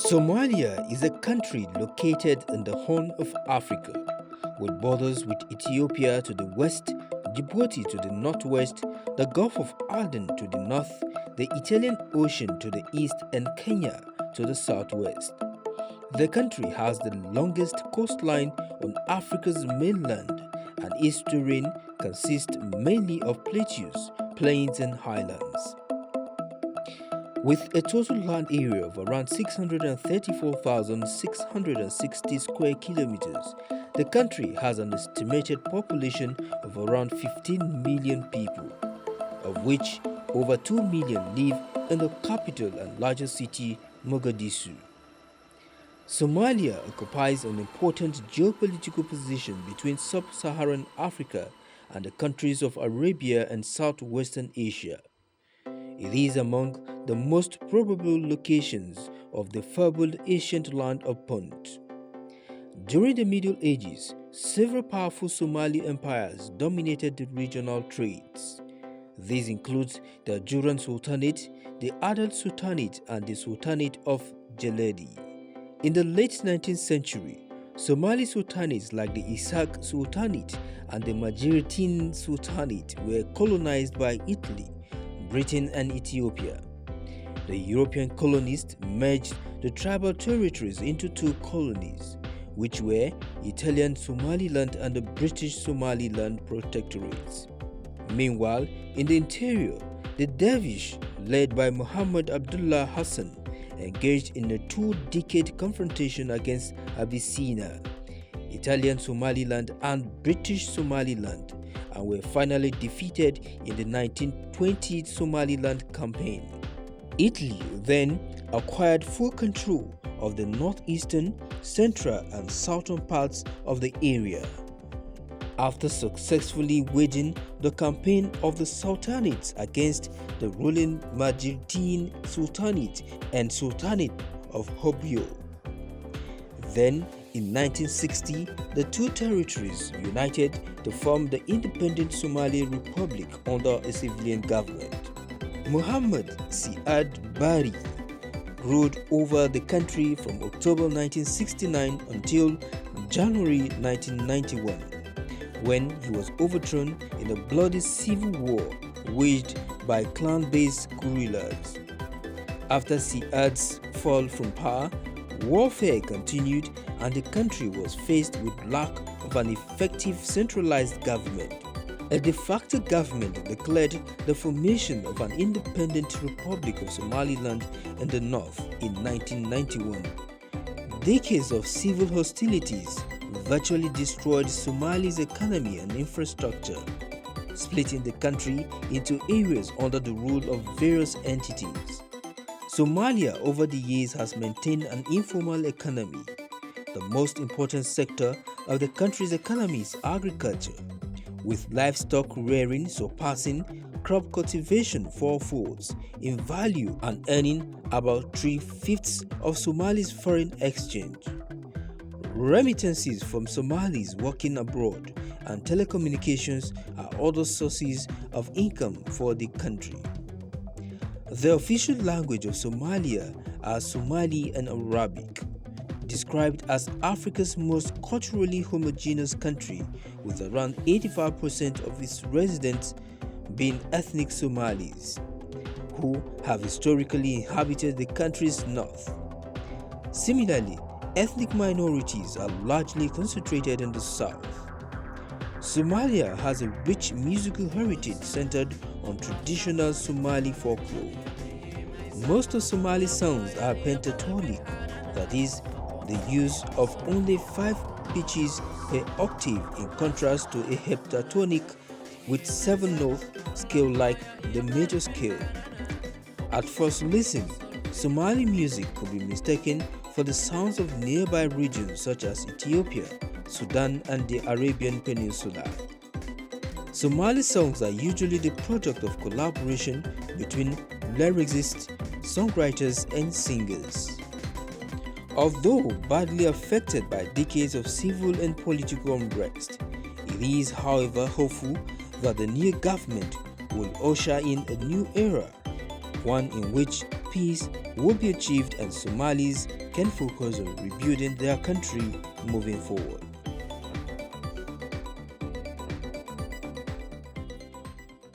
Somalia is a country located in the Horn of Africa, with borders with Ethiopia to the west, Djibouti to the northwest, the Gulf of Aden to the north, the Italian Ocean to the east, and Kenya to the southwest. The country has the longest coastline on Africa's mainland, and its terrain consists mainly of plateaus, plains, and highlands. With a total land area of around 634,660 square kilometers, the country has an estimated population of around 15 million people, of which over 2 million live in the capital and largest city, Mogadishu. Somalia occupies an important geopolitical position between sub-Saharan Africa and the countries of Arabia and southwestern Asia. It is among the most probable locations of the fabled ancient land of Punt. During the Middle Ages, several powerful Somali empires dominated the regional trades. These include the Duran Sultanate, the Adal Sultanate, and the Sultanate of Geledi. In the late 19th century, Somali sultanates like the Ishaq Sultanate and the Majeerteen Sultanate were colonized by Italy, Britain, and Ethiopia. The European colonists merged the tribal territories into two colonies, which were Italian Somaliland and the British Somaliland protectorates. Meanwhile, in the interior, the Dervish, led by Muhammad Abdullah Hassan, engaged in a two-decade confrontation against Abyssinia, Italian Somaliland, and British Somaliland, and were finally defeated in the 1920 Somaliland campaign. Italy then acquired full control of the northeastern, central, and southern parts of the area. After successfully waging the campaign of the Sultanates against the ruling Majeerteen Sultanate and Sultanate of Hobyo. Then, in 1960, the two territories united to form the independent Somali Republic under a civilian government. Muhammad Siad Barre ruled over the country from October 1969 until January 1991, when he was overthrown in a bloody civil war waged by clan-based guerrillas. After Siad's fall from power, warfare continued and the country was faced with lack of an effective centralized government. A de facto government declared the formation of an independent Republic of Somaliland in the north in 1991. Decades of civil hostilities virtually destroyed Somalia's economy and infrastructure, splitting the country into areas under the rule of various entities. Somalia over the years has maintained an informal economy. The most important sector of the country's economy is agriculture, with livestock rearing surpassing crop cultivation fourfolds in value and earning about 3/5 of Somalia's foreign exchange. Remittances from Somalis working abroad and telecommunications are other sources of income for the country. The official language of Somalia are Somali and Arabic, described as Africa's most culturally homogeneous country, with around 85% of its residents being ethnic Somalis, who have historically inhabited the country's north. Similarly, ethnic minorities are largely concentrated in the south. Somalia has a rich musical heritage centered on traditional Somali folklore. Most of Somali songs are pentatonic, that is, the use of only 5 pitches per octave in contrast to a heptatonic with 7-note scale like the major scale. At first listen, Somali music could be mistaken for the sounds of nearby regions such as Ethiopia, Sudan, and the Arabian Peninsula. Somali songs are usually the product of collaboration between lyricists, songwriters, and singers. Although badly affected by decades of civil and political unrest, it is, however, hopeful that the new government will usher in a new era one in which peace will be achieved and Somalis can focus on rebuilding their country moving forward.